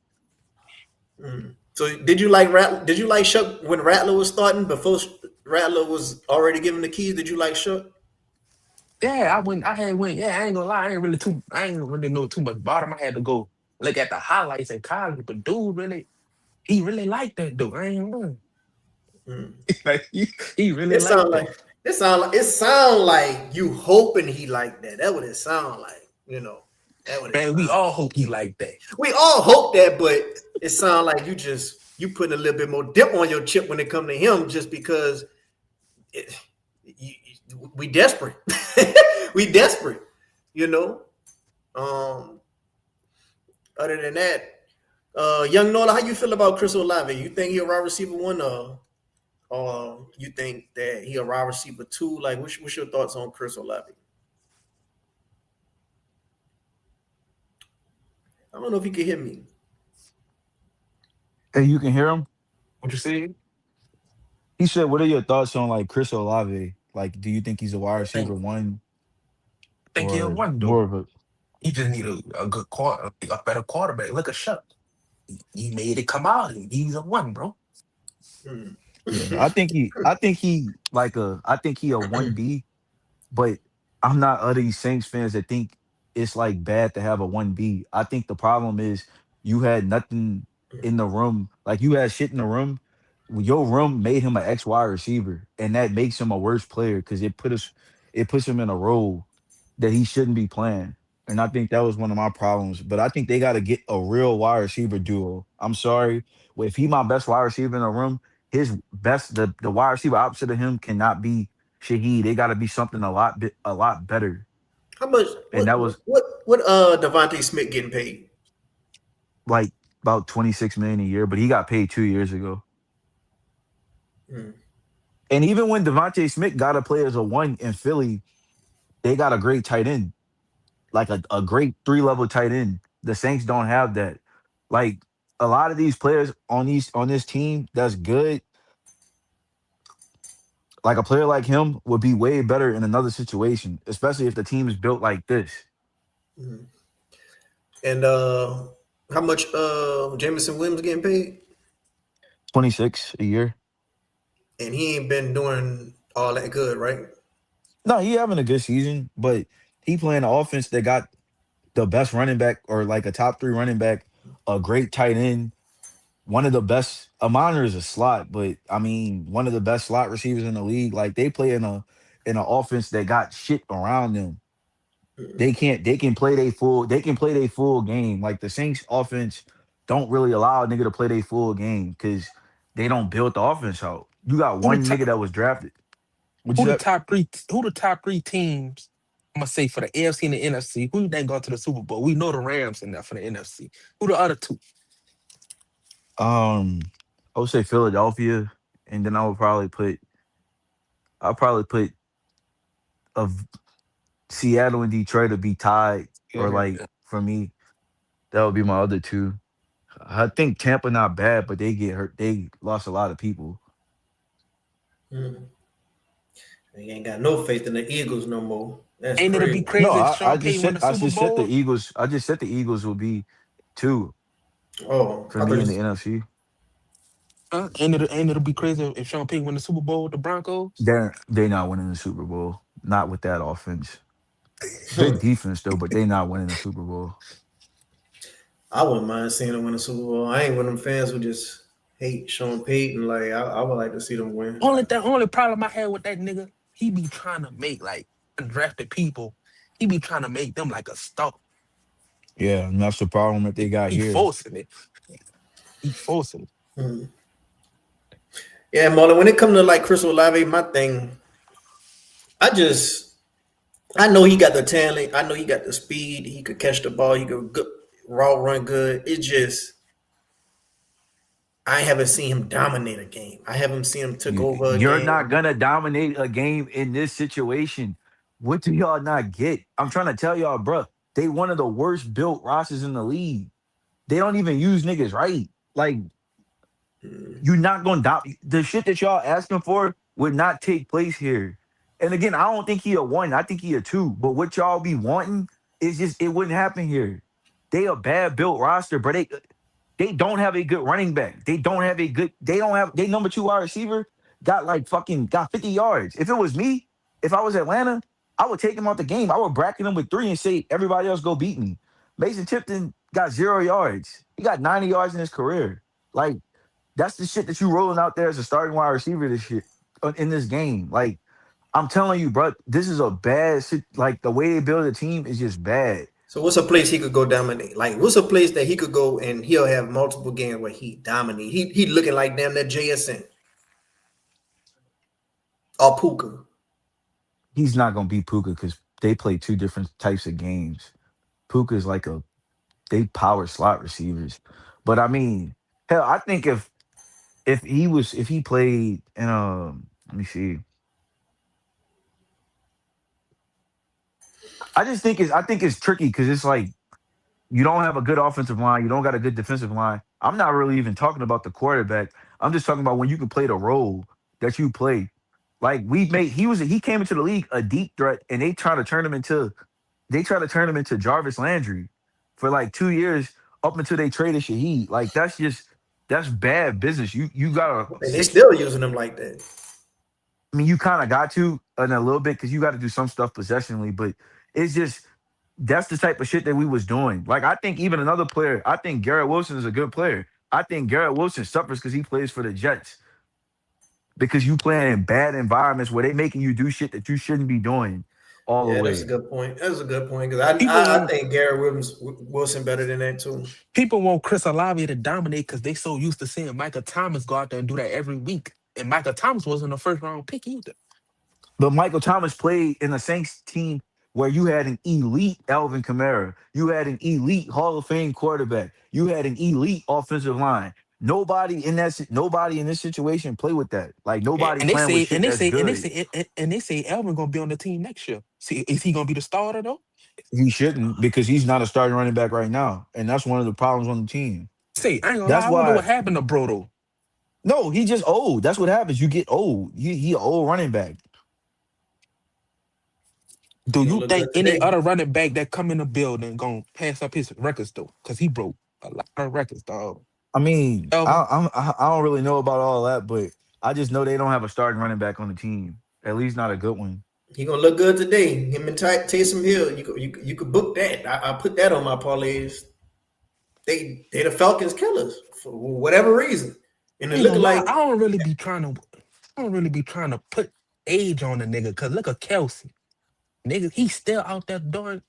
So did you like Rattler? Did you like Shook when Rattler was starting before Rattler was already given the keys? Did you like Shook? Yeah, yeah, I ain't gonna lie, I ain't really know too much about him. I had to go look at the highlights in college, but dude he really liked that dude. I ain't know. Like he really It liked sound like that. it sound like you hoping he like that. That what it sound like. That what it Man, we sound. all hope he like that. We all hope that, but it sound like you putting a little bit more dip on your chip when it come to him, just because it, we desperate. We desperate. You know. Other than that, young Nola, how you feel about Chris Olave? You think he a wide receiver one, or you think that he a wide receiver two? Like, what's your thoughts on Chris Olave? I don't know if you can hear me. Hey, you can hear him? What you see? He said, "What are your thoughts on like Chris Olave? Like, do you think he's a wide I receiver think one he'll or one though. more of a?" He just need a good a better quarterback. Look at Shuck. He made it come out. He's a one, bro. Hmm. Yeah, I think he a 1B, but I'm not of these Saints fans that think it's like bad to have a 1B. I think the problem is you had nothing in the room, like you had shit in the room. Your room made him an X wide receiver, and that makes him a worse player because it puts him in a role that he shouldn't be playing. And I think that was one of my problems. But I think they got to get a real wide receiver duo. I'm sorry. Well, if he my best wide receiver in the room, his best the wide receiver opposite of him cannot be Shaheed. They got to be something a lot better. How much? And that was What? Devontae Smith getting paid? like about 26 million a year, but he got paid 2 years ago. Hmm. And even when Devontae Smith got to play as a one in Philly, they got a great tight end, like a great 3 level tight end. The Saints don't have that. Like a lot of these players on this team that's good, like a player like him would be way better in another situation, especially if the team is built like this. Hmm. And how much? Jameson Williams getting paid? 26 a year. And he ain't been doing all that good, right? No, he having a good season, but he playing an offense that got the best running back or like a top 3 running back, a great tight end, one of the best. Aminer is a slot, but I mean, one of the best slot receivers in the league. Like they play in an offense that got shit around them. They can play their full game. Like the Saints offense don't really allow a nigga to play their full game because they don't build the offense out. You got Who the one nigga top that was drafted. What you said? who the top three teams? I'm gonna say for the AFC and the NFC. Who you think go to the Super Bowl? We know the Rams in there for the NFC. Who the other two? Um, I would say Philadelphia, and then I'll probably put of Seattle and Detroit to be tied, or Yeah. like for me, that would be my other two. I think Tampa not bad, but they get hurt. They lost a lot of people. Hmm. He ain't got no faith in the Eagles no more. That's Ain't it'll be crazy. No, crazy if Sean Payton win the I Super just said the Bowl? Eagles. I just said the Eagles will be two Oh, for I me thought in you. the NFC. Huh? Ain't it'll be crazy if Sean Payton win the Super Bowl with the Broncos? They not winning the Super Bowl. Not with that offense. Good defense though, but they not winning the Super Bowl. I wouldn't mind seeing them win a Super Bowl. I ain't one of them fans who just hate Sean Payton. Like I would like to see them win. Only problem I had with that nigga, he be trying to make like undrafted people. He be trying to make them like a star. Yeah, and that's the problem that they got He here. forcing it. He forcing it. Hmm. Yeah, Marlon. When it comes to like Chris Olave, my thing, I know he got the talent. I know he got the speed. He could catch the ball. He could raw run good. It just I haven't seen him dominate a game. I haven't seen him took over a You're not game. gonna dominate a game in this situation. What do y'all not get? I'm trying to tell y'all, bro. They one of the worst built rosters in the league. They don't even use niggas right. Like Mm. you're not gonna the shit that y'all asking for would not take place here. And again, I don't think he a one. I think he a two. But what y'all be wanting is just it wouldn't happen here. They a bad built roster, but they don't have a good running back. They don't have a good. They don't have. They number two wide receiver got like fucking got 50 yards. If it was me, if I was Atlanta, I would take him out the game. I would bracket him with three and say everybody else go beat me. Mason Tipton got 0 yards. He got 90 yards in his career. Like that's the shit that you rolling out there as a starting wide receiver. This shit in this game. Like I'm telling you, bro, this is a bad shit. Like the way they build a team is just bad. So what's a place he could go dominate? Like what's a place that he could go and he'll have multiple games where he dominate? He looking like damn that JSN or Puka. He's not gonna beat Puka because they play two different types of games. Puka is like a they power slot receivers. But I mean, hell, I think if he played in let me see. I think it's tricky because it's like you don't have a good offensive line, you don't got a good defensive line. I'm not really even talking about the quarterback. I'm just talking about when you can play the role that you play. Like he came into the league a deep threat and they try to turn him into Jarvis Landry for like 2 years up until they traded Shaheed. Like that's bad business. You gotta And they still using him like that. I mean, you kind of got to in a little bit because you got to do some stuff possessionally, but it's just that's the type of shit that we was doing. Like I think even another player, I think Garrett Wilson is a good player. I think Garrett Wilson suffers because he plays for the Jets because you playing in bad environments where they making you do shit that you shouldn't be doing all the Yeah, that's a way. good point. That's a good point because People I want think Garrett Wilson better than that too. people want Chris Olave to dominate because they so used to seeing Michael Thomas go out there and do that every week. And Michael Thomas wasn't a first round pick either. But Michael Thomas played in the Saints team where you had an elite Alvin Kamara, you had an elite Hall of Fame quarterback, you had an elite offensive line. Nobody in this situation play with that. Like nobody And they playing with say, shit that's good. and they say Elvin gonna be on the team next year. See, is he gonna be the starter though? He shouldn't because he's not a starting running back right now, and that's one of the problems on the team. Say, I ain't gonna lie, That's I wonder what why. happened to Bro though. No, he just old. That's what happens. You get old. He an old running back. Do He gonna you look think good any today. other running back that come in the building gonna pass up his records though? Because he broke a lot of records, dog. I mean, Elvin, I don't really know about all that, but I just know they don't have a starting running back on the team. At least not a good one. He gonna look good today. Him and Taysom Hill. You could book that. I put that on my parlays. They the Falcons killers for whatever reason, and I it ain't looking gonna lie, like I don't really be trying to put age on the nigga. Cause look at Kelsey, nigga, he's still out there doing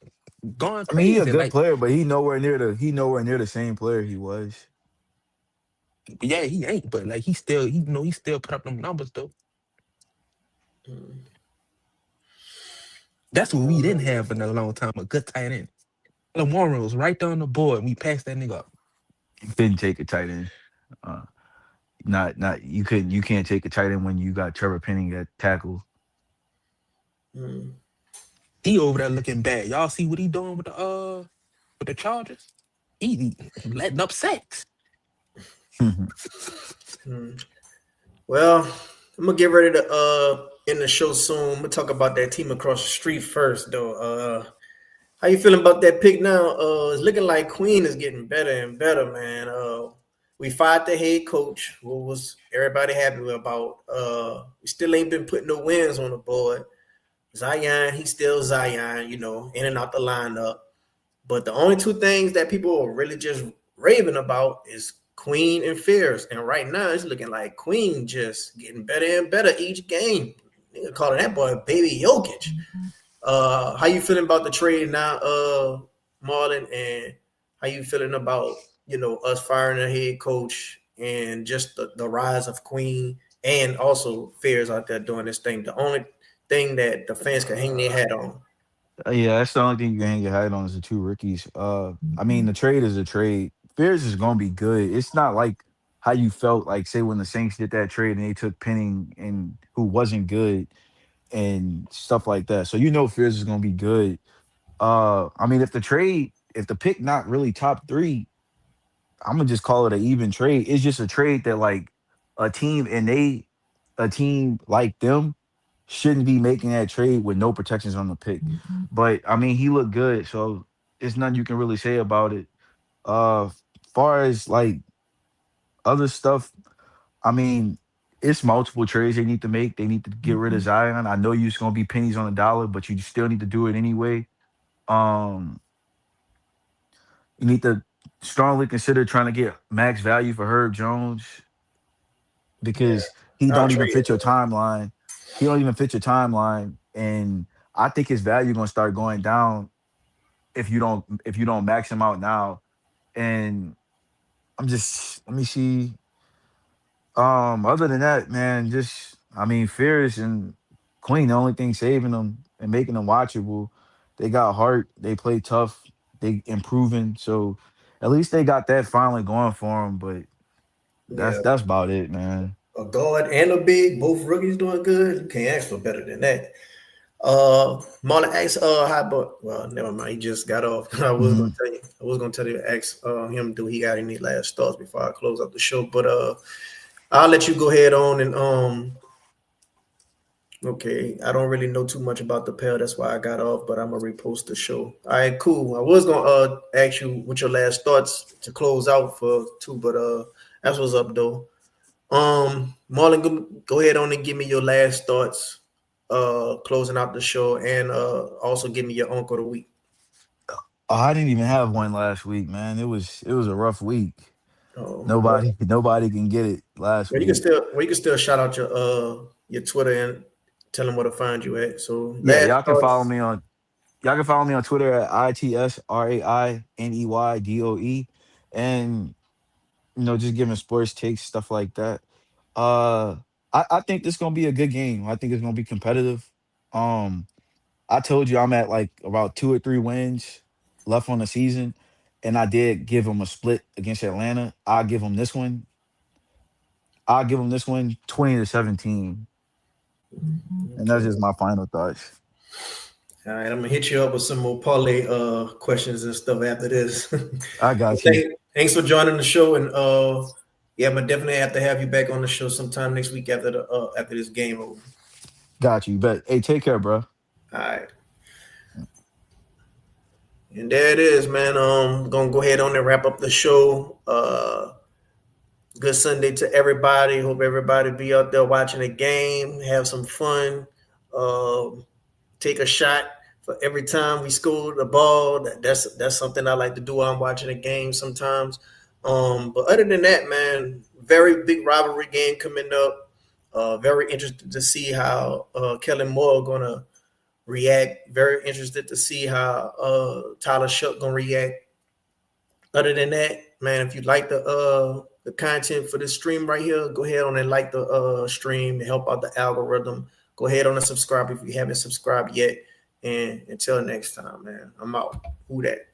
going I mean, he a crazy. good Like, player, but he nowhere near the same player he was. yeah, he ain't, but like he still put up them numbers though. mm, That's I what we don't didn't know. have in a long time. A good tight end. Alan Warren was right there on the board, and we passed that nigga up. Couldn't take a tight end. Uh, not you can't take a tight end when you got Trevor Penning at tackle. Mm, He over there looking bad. Y'all see what he doing with the Chargers? He letting up sacks. mm. Well, I'm gonna get ready to end the show soon. I'm gonna talk about that team across the street first, though. How you feeling about that pick now? It's looking like Queen is getting better and better, man. We fired the head coach. What was everybody happy about? We still ain't been putting no wins on the board. Zion, he's still Zion, in and out the lineup. But the only two things that people are really just raving about is Queen and Fears. And right now, it's looking like Queen just getting better and better each game. Nigga calling that boy Baby Jokic. How you feeling about the trade now, Marlon? And how you feeling about us firing a head coach and just the rise of Queen and also Fears out there doing this thing? The only thing that the fans can hang their hat on. Yeah, that's the only thing you can hang your hat on is the two rookies. I mean, the trade is a trade. Fears is gonna be good. It's not like how you felt, like say when the Saints did that trade and they took Penning and who wasn't good and stuff like that. So Fears is gonna be good. I mean, if the pick not really top three, I'm gonna just call it an even trade. It's just a trade that like a team and a team like them shouldn't be making that trade with no protections on the pick. But I mean, he looked good, so it's nothing you can really say about it. Far as like other stuff, I mean, it's multiple trades they need to make. They need to get rid of Zion. I know you're just gonna be pennies on the dollar, but you still need to do it anyway. Um, you need to strongly consider trying to get max value for Herb Jones Yeah, because he I'll don't even trade fit your it. timeline. He don't even fit your timeline, and I think his value gonna start going down if you don't max him out now. And I'm just let me see. Other than that, man, just I mean, Fierce and Queen, the only thing saving them and making them watchable, they got heart, they play tough, they improving. So at least they got that finally going for them. But Yeah, that's about it, man. a guard and a big, both rookies doing good. You can't ask for better than that. Marlon asked, how about? Well, never mind. He just got off. Mhm. I was gonna tell you, ask him, do he got any last thoughts before I close up the show? But I'll let you go ahead on and Okay, I don't really know too much about the pair. That's why I got off, but I'm gonna repost the show. All right, cool. I was gonna ask you what your last thoughts to close out for too, but that's what's up though. Marlon, go ahead on and give me your last thoughts, closing out the show, and also give me your uncle of the week. Oh, I didn't even have one last week, man. It was a rough week. Well, Nobody can get it last week. you can still shout out your Twitter and tell them where to find you at. So Yeah, last thoughts. y'all can follow me on Twitter at ITSRAINEYDOE, and just giving sports takes, stuff like that. Uh, I think this gonna be a good game. I think it's gonna be competitive. Um, I told you I'm at like about 2 or 3 wins left on the season, and I did give them a split against Atlanta. I'll give them this one. I'll give them this one 20-17, and that's just Okay. my final thoughts. All right, I'm gonna hit you up with some more parlay questions and stuff after this. I got you. Thanks for joining the show, and yeah, I'm gonna definitely have to have you back on the show sometime next week after this game over. Got you. But hey, take care, bro. All right, and there it is, man. Gonna go ahead on and wrap up the show. Good Sunday to everybody. Hope everybody be out there watching the game, have some fun. Um, take a shot for every time we score the ball. That's something I like to do while I'm watching a game sometimes. But other than that, man, very big rivalry game coming up. Very interested to see how Kellen Moore gonna react. Very interested to see how Tyler Shuck gonna react. Other than that, man, if you like the content for this stream right here, go ahead on and like the stream and help out the algorithm. Go ahead on and subscribe if you haven't subscribed yet. And until next time, man, I'm out. Who that?